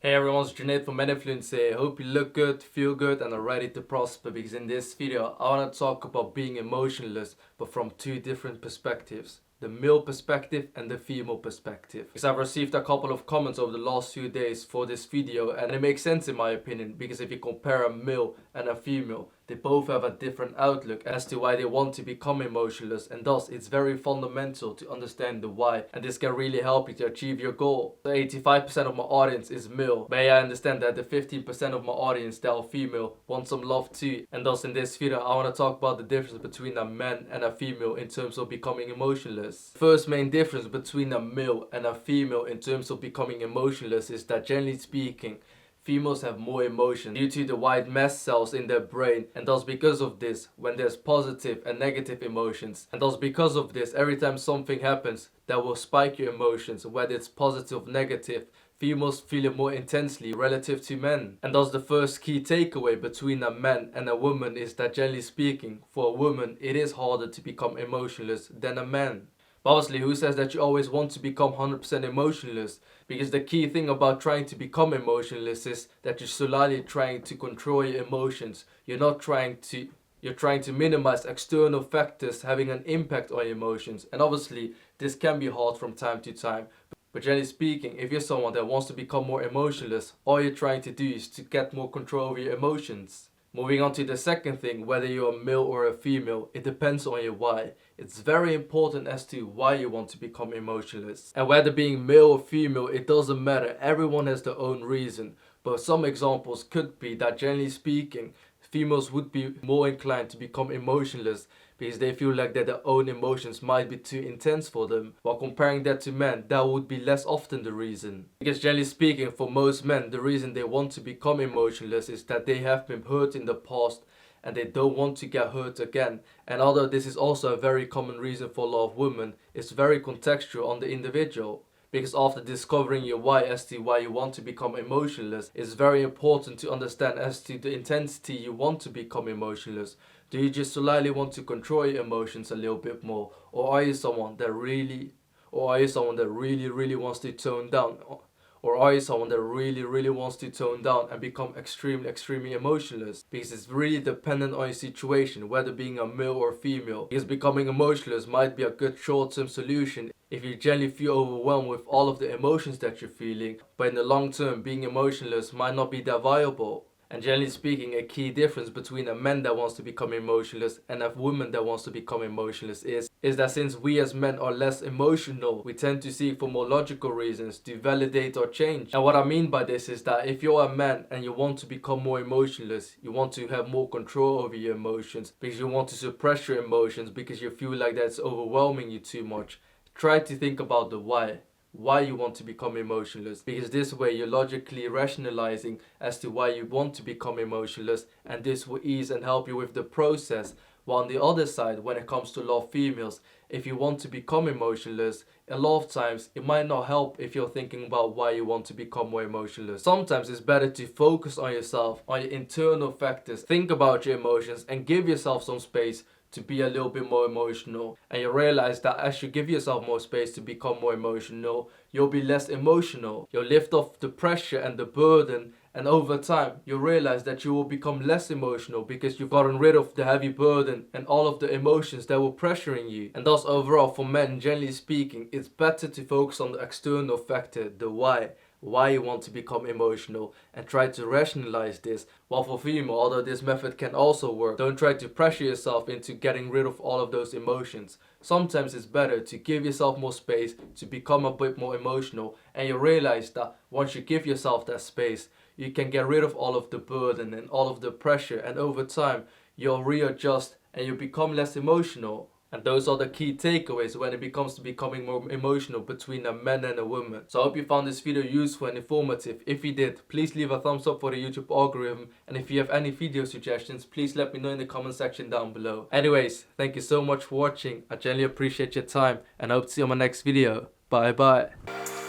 Hey everyone, it's Junaid from Meninfluencer. Hope you look good, feel good and are ready to prosper, because in this video I want to talk about being emotionless, but from two different perspectives. The male perspective and the female perspective. Because I've received a couple of comments over the last few days for this video, and it makes sense in my opinion, because if you compare a male and a female, they both have a different outlook as to why they want to become emotionless, and thus it's very fundamental to understand the why, and this can really help you to achieve your goal. So 85% of my audience is male, but I understand that the 15% of my audience that are female want some love too, and thus in this video I want to talk about the difference between a man and a female in terms of becoming emotionless. First main difference between a male and a female in terms of becoming emotionless is that, generally speaking, females have more emotion due to the white mass cells in their brain, and thus because of this, when there's positive and negative emotions, and thus because of this, every time something happens that will spike your emotions, whether it's positive or negative, females feel it more intensely relative to men. And thus the first key takeaway between a man and a woman is that, generally speaking, for a woman it is harder to become emotionless than a man. But obviously, who says that you always want to become 100% emotionless? Because the key thing about trying to become emotionless is that you're slowly trying to control your emotions. You're trying to minimize external factors having an impact on your emotions. And obviously, this can be hard from time to time. But generally speaking, if you're someone that wants to become more emotionless, all you're trying to do is to get more control over your emotions. Moving on to the second thing, whether you're a male or a female, it depends on your why. It's very important as to why you want to become emotionless. And whether being male or female, it doesn't matter. Everyone has their own reason. But some examples could be that, generally speaking, females would be more inclined to become emotionless because they feel like that their own emotions might be too intense for them. While comparing that to men, that would be less often the reason. Because generally speaking, for most men, the reason they want to become emotionless is that they have been hurt in the past and they don't want to get hurt again. And although this is also a very common reason for a lot of women, it's very contextual on the individual. Because after discovering your why as to why you want to become emotionless, it's very important to understand as to the intensity you want to become emotionless. Do you just slightly want to control your emotions a little bit more? Or are you someone that really wants to tone down? Or are you someone that really wants to tone down and become extremely emotionless? Because it's really dependent on your situation, whether being a male or female. Because becoming emotionless might be a good short-term solution if you generally feel overwhelmed with all of the emotions that you're feeling. But in the long term, being emotionless might not be that viable. And generally speaking, a key difference between a man that wants to become emotionless and a woman that wants to become emotionless is that since we as men are less emotional, we tend to seek for more logical reasons to validate or change. And what I mean by this is that if you're a man and you want to become more emotionless, you want to have more control over your emotions because you want to suppress your emotions because you feel like that's overwhelming you too much, try to think about the why you want to become emotionless, because this way you're logically rationalizing as to why you want to become emotionless, and this will ease and help you with the process. While on the other side, when it comes to a lot of females, if you want to become emotionless, a lot of times it might not help if you're thinking about why you want to become more emotionless. Sometimes it's better to focus on yourself, on your internal factors, think about your emotions and give yourself some space to be a little bit more emotional. And you realize that as you give yourself more space to become more emotional, you'll be less emotional. You'll lift off the pressure and the burden, and over time you'll realize that you will become less emotional because you've gotten rid of the heavy burden and all of the emotions that were pressuring you. And thus overall, for men, generally speaking, it's better to focus on the external factor, the why you want to become emotional, and try to rationalize this. While for female, although this method can also work, don't try to pressure yourself into getting rid of all of those emotions. Sometimes it's better to give yourself more space to become a bit more emotional, and you realize that once you give yourself that space, you can get rid of all of the burden and all of the pressure, and over time you'll readjust and you become less emotional. And those are the key takeaways when it comes to becoming more emotional between a man and a woman. So I hope you found this video useful and informative. If you did, please leave a thumbs up for the YouTube algorithm. And if you have any video suggestions, please let me know in the comment section down below. Anyways, thank you so much for watching. I genuinely appreciate your time and I hope to see you on my next video. Bye bye.